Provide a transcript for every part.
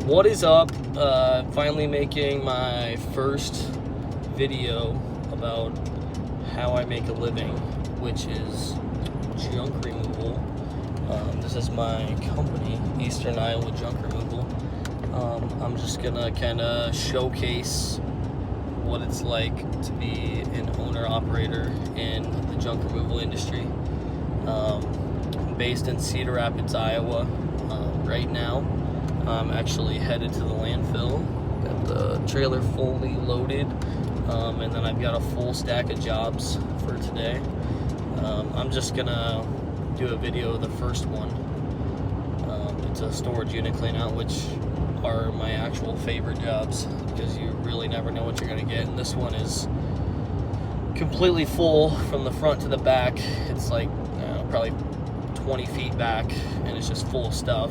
What is up? Finally making my first video about how I make a living, which is junk removal. This is my company, Eastern Iowa Junk Removal. I'm just gonna kind of showcase what it's like to be an owner-operator in the junk removal industry. I'm based in Cedar Rapids, Iowa. Right now, I'm actually headed to the landfill. Got the trailer fully loaded, and then I've got a full stack of jobs for today. I'm just gonna do a video of the first one. It's a storage unit clean out, which are my actual favorite jobs because you really never know what you're gonna get. And this one is completely full from the front to the back. It's like probably 20 feet back, and it's just full of stuff.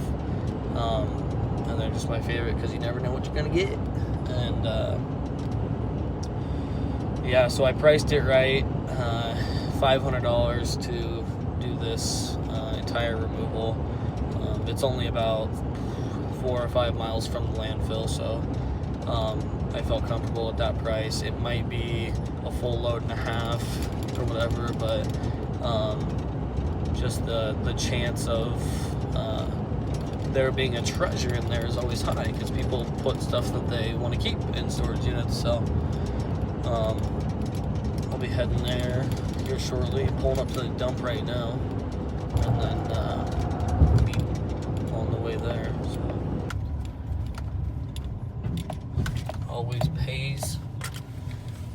And they're just my favorite because you never know what you're gonna get. And yeah, so I priced it right, $500 to do this entire removal. It's only about 4 or 5 miles from the landfill, so I felt comfortable at that price. It might be a full load and a half or whatever, but just the chance of there being a treasure in there is always high because people put stuff that they want to keep in storage units. So I'll be heading there here shortly, pulling up to the dump right now, and then be on the way there. So always pays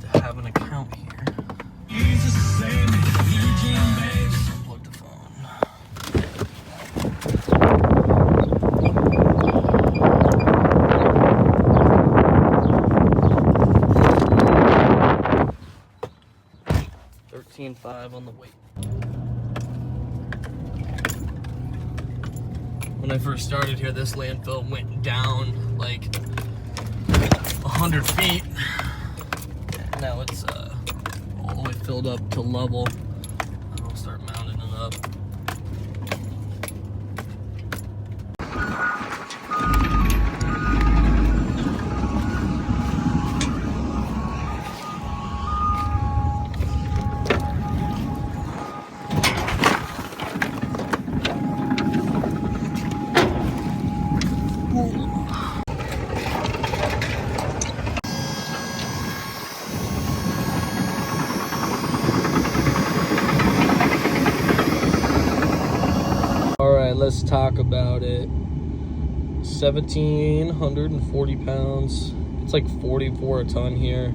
to have an account here. Plug the phone. $13.5 on the weight. When I first started here, this landfill went down like 100 feet. And now it's all the way filled up to level. I'll start mounting it up. Let's talk about it. 1,740 pounds. It's like 44 a ton here.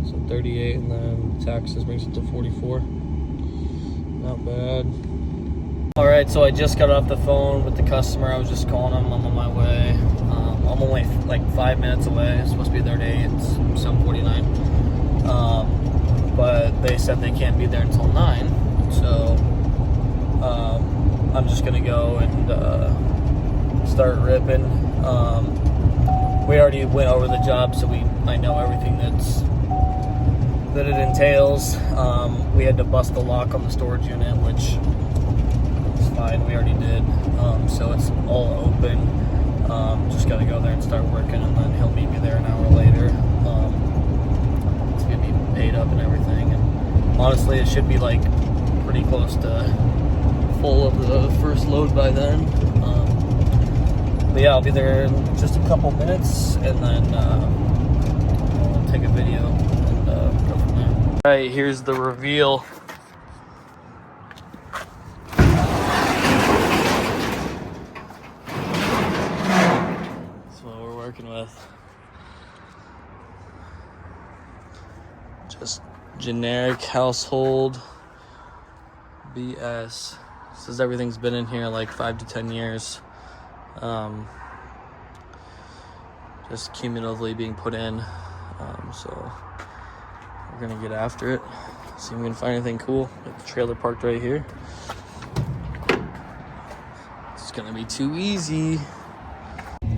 So 38, and then taxes brings it to 44. Not bad. All right, so I just got off the phone with the customer. I was just calling him. I'm on my way. I'm only like 5 minutes away. I'm supposed to be there at 8. It's 7:49. But they said they can't be there until 9. So I'm just gonna go and start ripping. We already went over the job, so I know everything that it entails. We had to bust the lock on the storage unit, which is fine. We already did. So it's all open. Just gotta go there and start working, and then he'll meet me there an hour later. It's gonna be paid up and everything. And honestly, it should be like pretty close to full of the first load by then. But yeah, I'll be there in just a couple minutes, and then I'll take a video and go from there. All right, here's the reveal. That's what we're working with. Just generic household BS. Says everything's been in here like 5 to 10 years. Just cumulatively being put in. So we're gonna get after it. See if we can find anything cool. Got the trailer parked right here. It's gonna be too easy.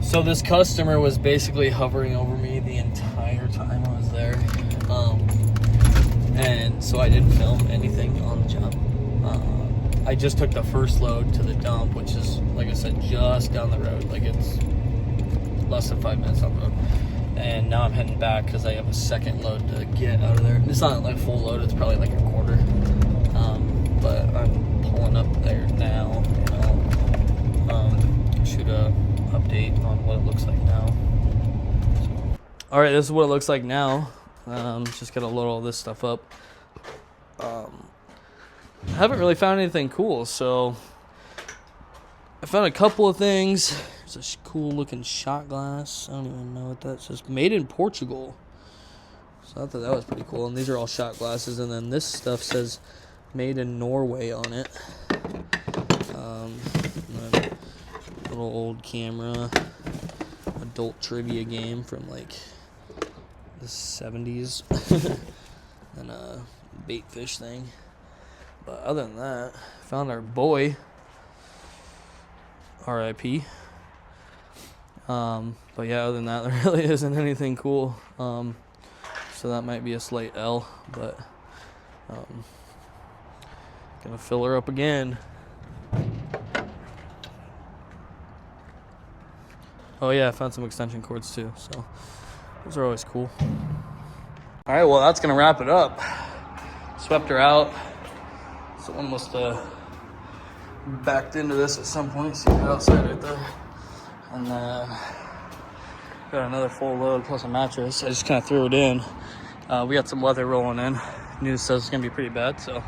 So this customer was basically hovering over me the entire time I was there. And so I didn't film anything on the job. I just took the first load to the dump, which is, like I said, just down the road. Like, it's less than 5 minutes on the road. And now I'm heading back because I have a second load to get out of there. It's not like full load, it's probably like a quarter. But I'm pulling up there now, and I'll shoot a update on what it looks like now. All right, this is what it looks like now. Just gotta load all this stuff up. I haven't really found anything cool, so I found a couple of things. There's a cool looking shot glass. I don't even know what that says. Made in Portugal. So I thought that was pretty cool. And these are all shot glasses. And then this stuff says made in Norway on it. Little old camera. Adult trivia game from like the 70s. And a bait fish thing. But other than that, found our boy. R.I.P. But yeah, other than that, there really isn't anything cool. So that might be a slight L, but gonna fill her up again. Oh yeah, I found some extension cords too, so those are always cool. All right, well that's gonna wrap it up. Swept her out. Someone must have backed into this at some point. See it outside right there. And got another full load plus a mattress. I just kind of threw it in. We got some weather rolling in. News says it's gonna be pretty bad, so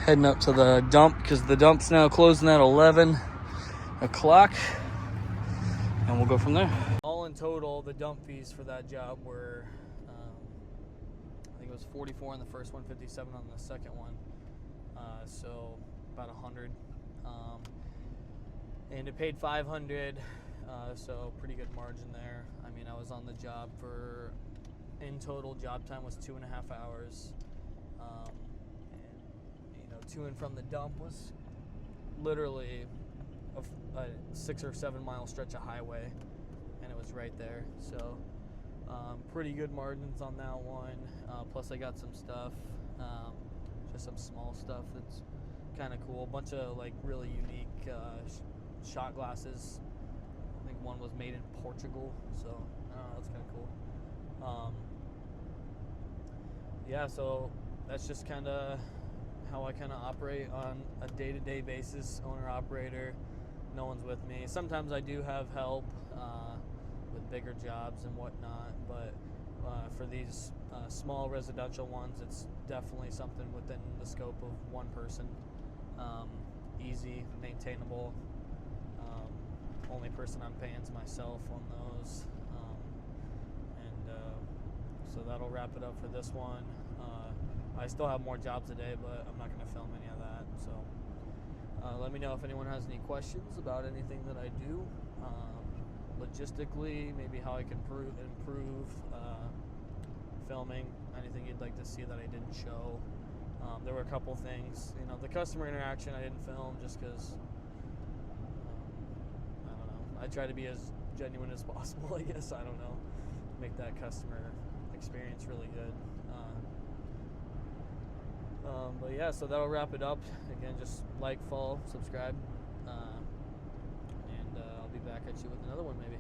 heading up to the dump because the dump's now closing at 11 o'clock, and we'll go from there. All in total, the dump fees for that job were I think it was 44 on the first one, 57 on the second one. So about 100, and it paid 500, so pretty good margin there. I mean, I was on the job for, in total job time was 2.5 hours, and you know, to and from the dump was literally a 6 or 7 mile stretch of highway, and it was right there. So pretty good margins on that one. Plus I got some stuff. Just some small stuff that's kind of cool. A bunch of like really unique shot glasses. I think one was made in Portugal, so that's kind of cool. Yeah, so that's just kind of how I kind of operate on a day-to-day basis. Owner operator, no one's with me. Sometimes I do have help with bigger jobs and whatnot, but for these small residential ones, it's definitely something within the scope of one person. Easy, maintainable. Only person I'm paying is myself on those. So that'll wrap it up for this one. I still have more jobs today, but I'm not going to film any of that. So let me know if anyone has any questions about anything that I do. Logistically, maybe how I can improve filming, anything you'd like to see that I didn't show. There were a couple things, you know, the customer interaction I didn't film just because, I don't know, I try to be as genuine as possible, I guess, I don't know, make that customer experience really good. But yeah, so that'll wrap it up. Again, just like, follow, subscribe, and I'll be back at you with another one maybe.